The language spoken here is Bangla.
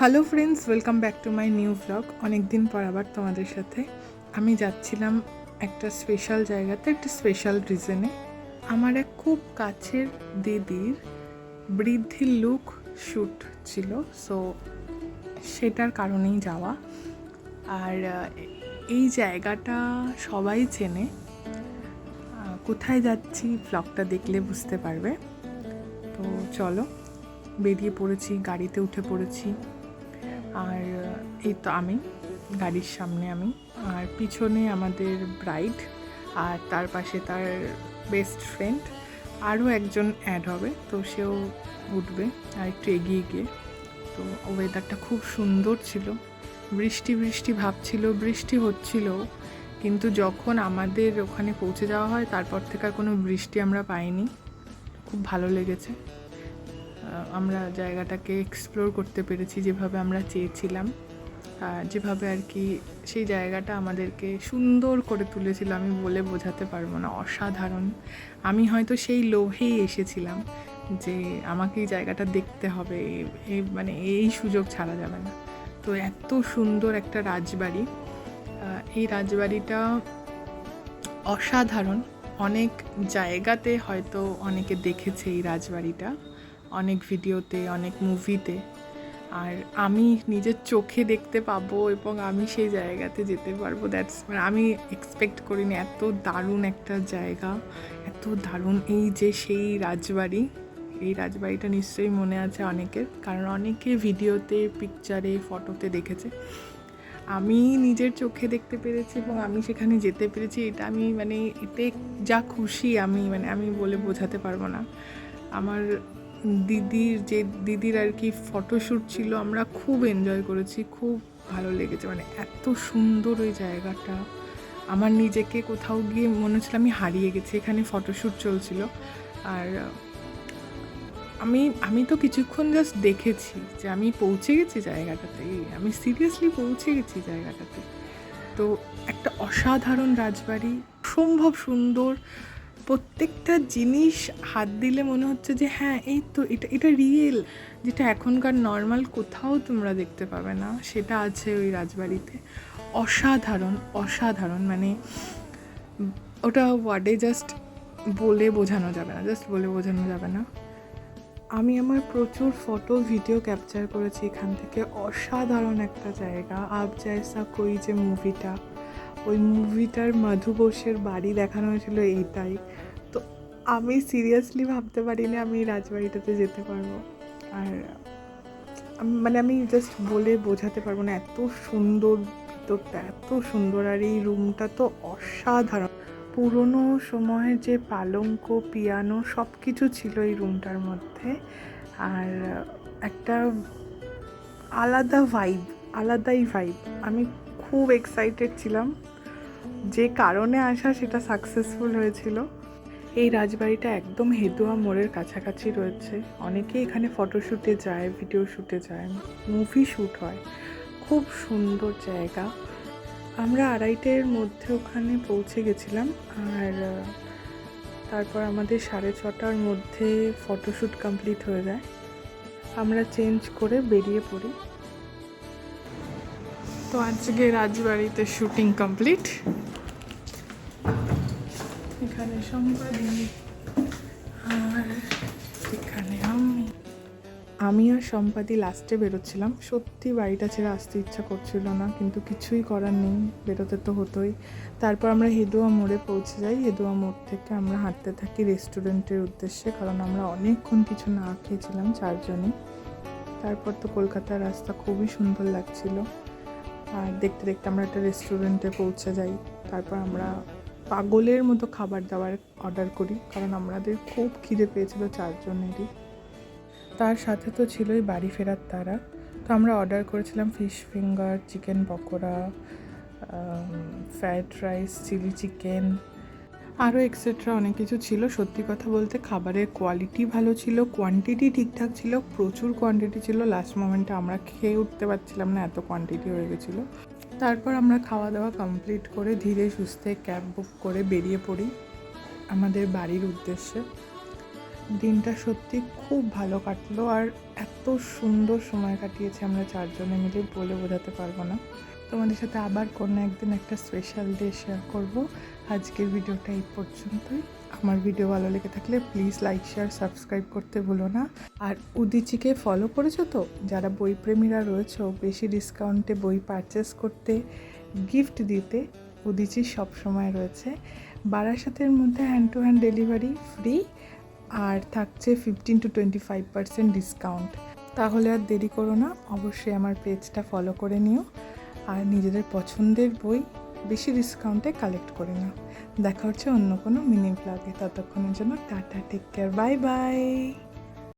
Hello friends, welcome back to my new blog. অনেক দিন পর আবার তোমাদের সাথে আমি যাচ্ছিলাম একটা স্পেশাল জায়গাতে, একটা স্পেশাল রিজনে। আমার এক খুব কাছের দিদির বৃদ্ধির লুক শ্যুট ছিল, সো সেটার কারণেই যাওয়া। আর এই জায়গাটা সবাই চেনে। কোথায় যাচ্ছি ব্লগটা দেখলে বুঝতে পারবে। তো চলো, বেরিয়ে পড়েছি, গাড়িতে উঠে পড়েছি। আর এই তো আমি গাড়ির সামনে, আমি আর পিছনে আমাদের ব্রাইড, আর তার পাশে তার বেস্ট ফ্রেন্ড, আরও একজন অ্যাড হবে, তো সেও উঠবে আর একটু এগিয়ে গিয়ে। তো ওয়েদারটা খুব সুন্দর ছিল, বৃষ্টি বৃষ্টি ভাব ছিল, বৃষ্টি হচ্ছিল, কিন্তু যখন আমাদের ওখানে পৌঁছে যাওয়া হয় তারপর থেকে আর কোনো বৃষ্টি আমরা পাইনি। খুব ভালো লেগেছে, আমরা জায়গাটাকে এক্সপ্লোর করতে পেরেছি যেভাবে আমরা চেয়েছিলাম, যেভাবে আর কি সেই জায়গাটা আমাদেরকে সুন্দর করে তুলেছিল। আমি বলে বোঝাতে পারবো না, অসাধারণ। আমি হয়তো সেই লোভেই এসেছিলাম যে আমাকে এই জায়গাটা দেখতে হবে, মানে এই সুযোগ ছাড়া যাবে না। তো এত সুন্দর একটা রাজবাড়ি, এই রাজবাড়িটা অসাধারণ। অনেক জায়গাতে হয়তো অনেকে দেখেছে এই রাজবাড়িটা, অনেক ভিডিওতে, অনেক মুভিতে, আর আমি নিজের চোখে দেখতে পাবো এবং আমি সেই জায়গাতে যেতে পারবো। মানে আমি এক্সপেক্ট করিনি এত দারুণ একটা জায়গা, এত দারুণ। এই যে সেই রাজবাড়ি, এই রাজবাড়িটা নিশ্চয়ই মনে আছে অনেকের, কারণ অনেকে ভিডিওতে, পিকচারে, ফটোতে দেখেছে। আমি নিজের চোখে দেখতে পেরেছি এবং আমি সেখানে যেতে পেরেছি। এটা আমি মানে এতে যা খুশি আমি বলে বোঝাতে পারবো না। আমার দিদির আর কি ফটোশ্যুট ছিল, আমরা খুব এনজয় করেছি, খুব ভালো লেগেছে। মানে এত সুন্দর ওই জায়গাটা, আমার নিজেকে কোথাও গিয়ে মনে হচ্ছিল আমি হারিয়ে গেছি। এখানে ফটোশ্যুট চলছিল, আর আমি তো কিছুক্ষণ জাস্ট দেখেছি যে আমি পৌঁছে গেছি জায়গাটাতে, আমি সিরিয়াসলি পৌঁছে গেছি জায়গাটাতে। তো একটা অসাধারণ রাজবাড়ি, অসম্ভব সুন্দর। প্রত্যেকটা জিনিস হাত দিলে মনে হচ্ছে যে হ্যাঁ, এই তো এটা রিয়েল, যেটা এখনকার নর্মাল কোথাও তোমরা দেখতে পাবে না, সেটা আছে ওই রাজবাড়িতে। অসাধারণ অসাধারণ, মানে ওটা ওয়ার্ডে জাস্ট বলে বোঝানো যাবে না। আমি আমার প্রচুর ফটো ভিডিও ক্যাপচার করেছি এখান থেকে। অসাধারণ একটা জায়গা। আব জয়সা কোই যে মুভিটা, ওই মুভিটার মধু বোসের বাড়ি দেখানো হয়েছিল এইটাই। তো আমি সিরিয়াসলি ভাবতে পারিনি আমি এই রাজবাড়িটাতে যেতে পারবো। আর আমি জাস্ট বলে বোঝাতে পারবো না, এত সুন্দর ভিতরটা, এত সুন্দর। আর এই রুমটা তো অসাধারণ। পুরনো সময়ের যে পালঙ্ক, পিয়ানো সব কিছু ছিল এই রুমটার মধ্যে। আর একটা আলাদাই ভাইব। আমি খুব এক্সাইটেড ছিলাম, যে কারণে আসা সেটা সাকসেসফুল হয়েছিল। এই রাজবাড়িটা একদম হেদুয়া মোড়ের কাছাকাছি রয়েছে। অনেকেই এখানে ফটোশ্যুটে যায়, ভিডিও শ্যুটে যায়, মুভি শ্যুট হয়। খুব সুন্দর জায়গা। আমরা 2:30-এর মধ্যে ওখানে পৌঁছে গেছিলাম, আর তারপর আমাদের 6:30টার মধ্যে ফটোশ্যুট কমপ্লিট হয়ে যায়। আমরা চেঞ্জ করে বেরিয়ে পড়ি। তো আজকে রাজবাড়িতে শুটিং কমপ্লিট। এখানে সম্পাদি, আর এখানে আমি আর সম্পাদি লাস্টে বেরোচ্ছিলাম। সত্যি বাড়িটা ছেড়ে আসতে ইচ্ছা করছিল না, কিন্তু কিছুই করার নেই, বেরোতে তো হতোই। তারপর আমরা হেদুয়া মোড়ে পৌঁছে যাই। হেদুয়া মোড় থেকে আমরা হাঁটতে থাকি রেস্টুরেন্টের উদ্দেশ্যে, কারণ আমরা অনেকক্ষণ কিছু না খেয়েছিলাম 4 জনই। তারপর তো কলকাতার রাস্তা খুবই সুন্দর লাগছিল, আর দেখতে দেখতে আমরা একটা রেস্টুরেন্টে পৌঁছে যাই। তারপর আমরা পাগলের মতো খাবার দাবার অর্ডার করি, কারণ আমাদের খুব খিদে পেয়েছিল 4 জনেরই। তার সাথে তো ছিলই বাড়ি ফেরার তারা। তো আমরা অর্ডার করেছিলাম fish finger, chicken pakora, fried rice, chilli chicken, আরও এক্সেট্রা অনেক কিছু ছিল। সত্যি কথা বলতে খাবারের কোয়ালিটি ভালো ছিল, কোয়ান্টিটি ঠিকঠাক ছিল, প্রচুর কোয়ান্টিটি ছিল। লাস্ট মোমেন্টে আমরা খেয়ে উঠতে পারছিলাম না, এত কোয়ান্টিটি হয়ে গেছিলো। তারপর আমরা খাওয়া দাওয়া কমপ্লিট করে ধীরে সুস্থে ক্যাব বুক করে বেরিয়ে পড়ি আমাদের বাড়ির উদ্দেশ্যে। দিনটা সত্যি খুব ভালো কাটলো, আর এত সুন্দর সময় কাটিয়েছি আমরা চারজনে মিলে, বলে বোঝাতে পারবো না। তোমাদের সাথে আবার কোনো একদিন একটা স্পেশাল ডে শেয়ার করবো। আজকের ভিডিওটা এই পর্যন্তই। আমার ভিডিও ভালো লেগে থাকলে প্লিজ লাইক, শেয়ার, সাবস্ক্রাইব করতে ভুলো না। আর উদিচিকে ফলো করেছো তো? যারা বইপ্রেমীরা রয়েছো, বেশি ডিসকাউন্টে বই পারচেস করতে, গিফট দিতে উদিচি সবসময় রয়েছে। বারাসাতের মধ্যে hand to hand delivery free, আর থাকছে 15-25% ডিসকাউন্ট। তাহলে আর দেরি করো না, অবশ্যই আমার পেজটা ফলো করে নিও আর নিজেদের পছন্দের বই বেশি ডিসকাউন্টে কালেক্ট করে নাও। দেখা হচ্ছে অন্য কোনো মিনি ব্লগে। ততক্ষণের জন্য tata, take care, bye by.